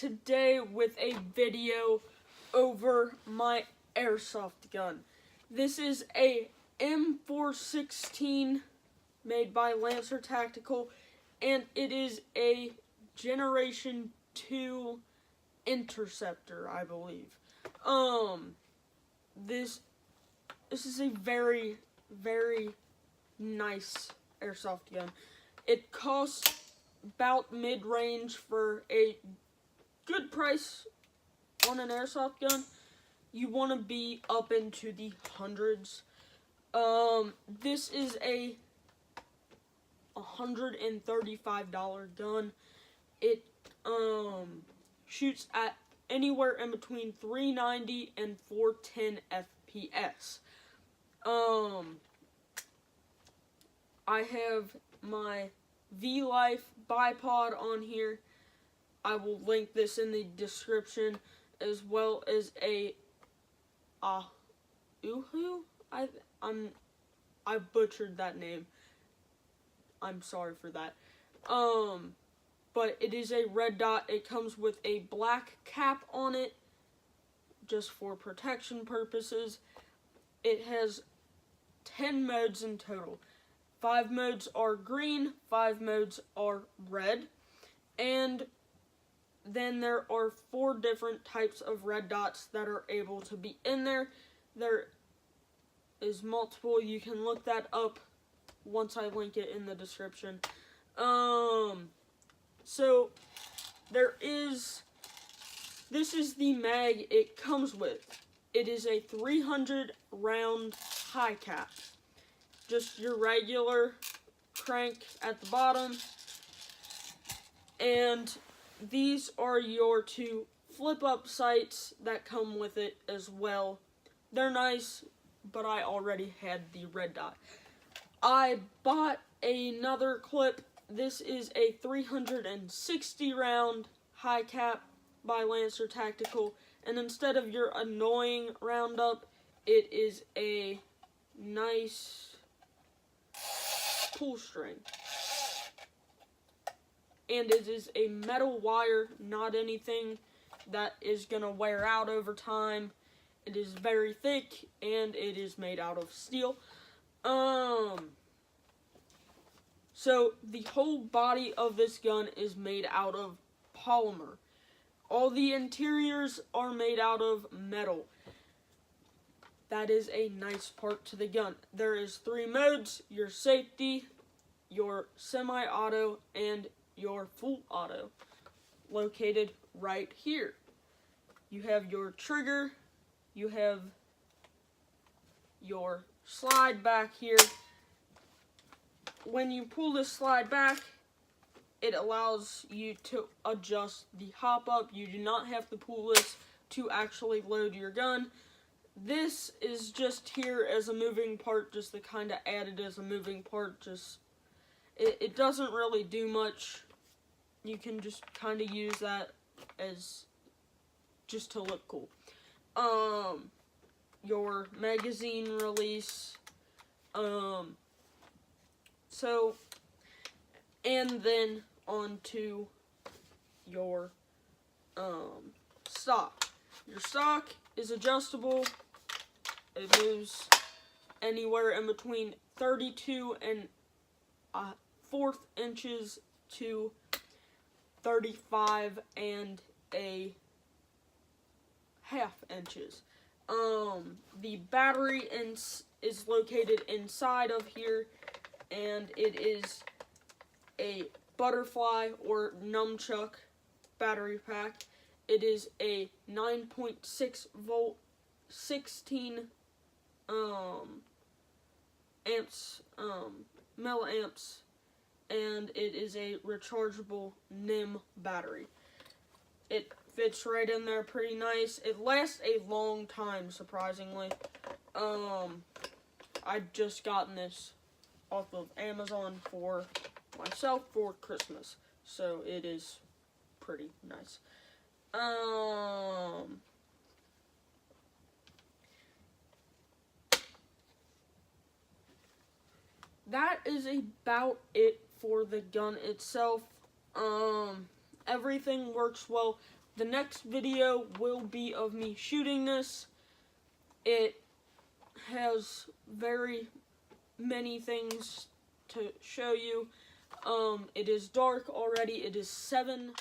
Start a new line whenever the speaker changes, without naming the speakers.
today with a video over my airsoft gun. This is a M416 made by Lancer Tactical, and it is a Generation 2 interceptor, I believe. This is a very, very nice airsoft gun. It costs about mid-range for a good price on an airsoft gun. You want to be up into the hundreds. This is a $135 gun. It shoots at anywhere in between 390 and 410 FPS. I have my V-Life bipod on here. I will link this in the description, as well as a Uhu. I butchered that name. I'm sorry for that. But it is a red dot. It comes with a black cap on it, just for protection purposes. It has 10 modes in total. 5 modes are green, 5 modes are red, and then there are 4 different types of red dots that are able to be in there. There is multiple. You can look that up once I link it in the description. So this is the mag it comes with. It is a 300 round high cap. Just your regular crank at the bottom. And these are your 2 flip-up sights that come with it as well. They're nice, but I already had the red dot. I bought another clip. This is a 360 round high cap by Lancer Tactical. And instead of your annoying roundup, it is a nice pull string. And it is a metal wire, not anything that is going to wear out over time. It is very thick, and it is made out of steel. So the whole body of this gun is made out of polymer. All the interiors are made out of metal. That is a nice part to the gun. There is 3 modes: your safety, your semi-auto, and your full auto, located right here. You have your trigger, you have your slide back here. When you pull this slide back, it allows you to adjust the hop up. You do not have to pull this to actually load your gun. This is just here as a moving part, just to kind of add it as a moving part. It doesn't really do much. You can just kind of use that as just to look cool. Your magazine release. And then onto your stock. Your stock is adjustable. It moves anywhere in between 32 and 1/4 inches to 35 and 1/2 inches. The battery is located inside of here, and it is a butterfly or nunchuck battery pack. It is a 9.6 volt, 16 amps, milliamps, and it is a rechargeable NIM battery. It fits right in there pretty nice. It lasts a long time, surprisingly. I've just gotten this off of Amazon for myself for Christmas, so it is pretty nice. That is about it for the gun itself. Everything works well. The next video will be of me shooting this. It has very many things to show you. It is dark already. It is 7